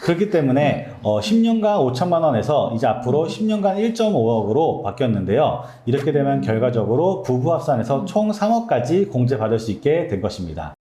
그렇기 때문에 10년간 5천만 원에서 이제 앞으로 10년간 1.5억으로 바뀌었는데요. 이렇게 되면 결과적으로 부부 합산해서 총 3억까지 공제받을 수 있게 된 것입니다.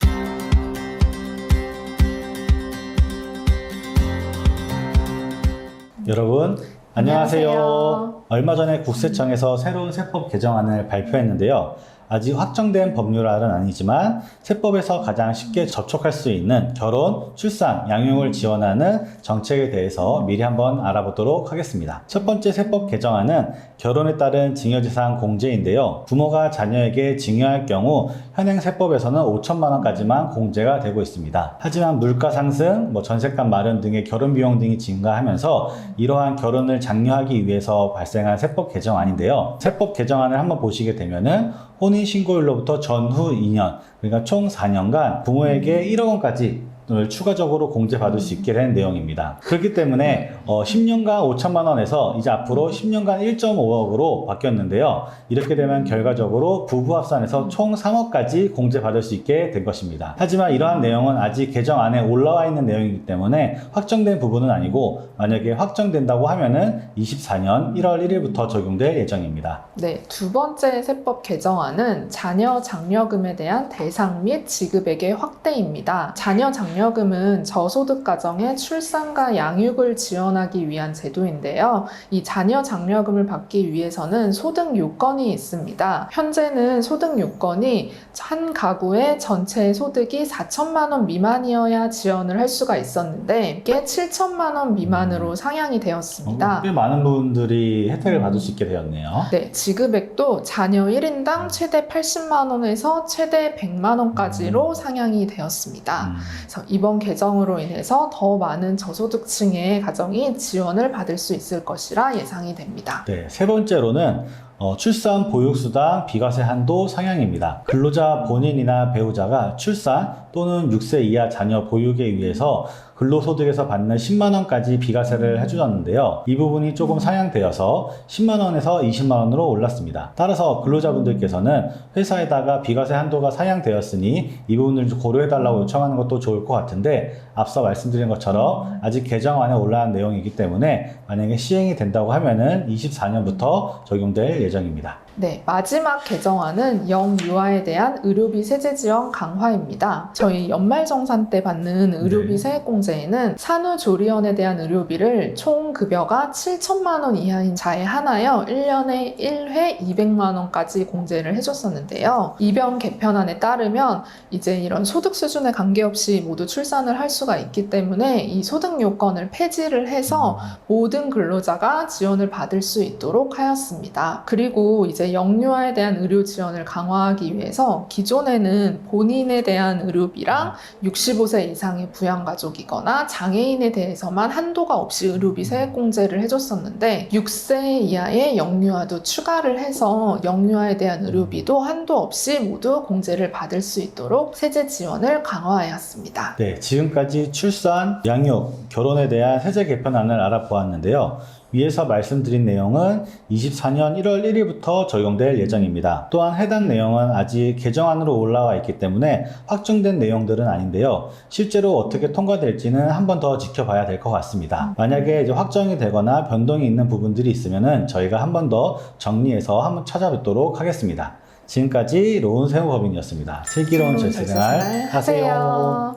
여러분 안녕하세요. 얼마 전에 국세청에서 새로운 세법 개정안을 발표했는데요. 아직 확정된 법률안은 아니지만 세법에서 가장 쉽게 접촉할 수 있는 결혼, 출산, 양육을 지원하는 정책에 대해서 미리 한번 알아보도록 하겠습니다. 첫 번째 세법 개정안은 결혼에 따른 증여재산 공제인데요. 부모가 자녀에게 증여할 경우 현행 세법에서는 5천만 원까지만 공제가 되고 있습니다. 하지만 물가 상승, 전세값 마련 등의 결혼 비용 등이 증가하면서 이러한 결혼을 장려하기 위해서 발생한 세법 개정안인데요. 세법 개정안을 한번 보시게 되면은 혼인신고일로부터 전후 2년, 그러니까 총 4년간 부모에게 1억 원까지 추가적으로 공제받을 수 있게 된 내용입니다. 그렇기 때문에 10년간 5천만 원에서 이제 앞으로 10년간 1.5억으로 바뀌었는데요. 이렇게 되면 결과적으로 부부 합산해서 총 3억까지 공제받을 수 있게 된 것입니다. 하지만 이러한 내용은 아직 개정안에 올라와 있는 내용이기 때문에 확정된 부분은 아니고 만약에 확정된다고 하면은 24년 1월 1일부터 적용될 예정입니다. 네, 두 번째 세법 개정안은 자녀 장려금에 대한 대상 및 지급액의 확대입니다. 자녀 장려금은 저소득 가정의 출산과 양육을 지원하기 위한 제도인데요. 이 자녀 장려금을 받기 위해서는 소득 요건이 있습니다. 현재는 소득 요건이 한 가구의 전체 소득이 4천만 원 미만이어야 지원을 할 수가 있었는데 이게 7천만 원 미만으로 상향이 되었습니다. 꽤 많은 분들이 혜택을 받을 수 있게 되었네요. 네, 지급액도 자녀 1인당 최대 80만 원에서 최대 100만 원까지로 상향이 되었습니다. 그래서 이번 개정으로 인해서 더 많은 저소득층의 가정이 지원을 받을 수 있을 것이라 예상이 됩니다. 네, 세 번째로는 출산 보육수당 비과세 한도 상향입니다. 근로자 본인이나 배우자가 출산 또는 6세 이하 자녀 보육에 의해서 근로소득에서 받는 10만 원까지 비과세를 해주셨는데요. 이 부분이 조금 상향되어서 10만 원에서 20만 원으로 올랐습니다. 따라서 근로자분들께서는 회사에다가 비과세 한도가 상향되었으니 이 부분을 좀 고려해달라고 요청하는 것도 좋을 것 같은데 앞서 말씀드린 것처럼 아직 개정안에 올라온 내용이기 때문에 만약에 시행이 된다고 하면은 24년부터 적용될 예정입니다. 네, 마지막 개정안은 영유아에 대한 의료비 세제 지원 강화입니다. 저희 연말정산 때 받는 의료비 세액 공제에는 산후조리원에 대한 의료비를 총 급여가 7천만 원 이하인 자에 한하여 1년에 1회 200만 원까지 공제를 해줬었는데요. 이번 개편안에 따르면 이제 이런 소득 수준에 관계없이 모두 출산을 할 수가 있기 때문에 이 소득 요건을 폐지를 해서 모든 근로자가 지원을 받을 수 있도록 하였습니다. 그리고 이제 영유아에 대한 의료 지원을 강화하기 위해서 기존에는 본인에 대한 의료비랑 65세 이상의 부양가족이거나 장애인에 대해서만 한도가 없이 의료비 세액 공제를 해줬었는데 6세 이하의 영유아도 추가를 해서 영유아에 대한 의료비도 한도 없이 모두 공제를 받을 수 있도록 세제 지원을 강화하였습니다. 네, 지금까지 출산, 양육, 결혼에 대한 세제 개편안을 알아보았는데요. 위에서 말씀드린 내용은 24년 1월 1일부터 적용될 예정입니다. 또한 해당 내용은 아직 개정안으로 올라와 있기 때문에 확정된 내용들은 아닌데요. 실제로 어떻게 통과될지는 한 번 더 지켜봐야 될 것 같습니다. 만약에 이제 확정이 되거나 변동이 있는 부분들이 있으면은 저희가 한 번 더 정리해서 한번 찾아뵙도록 하겠습니다. 지금까지 로운 세무법인이었습니다. 슬기로운 절세생활 하세요.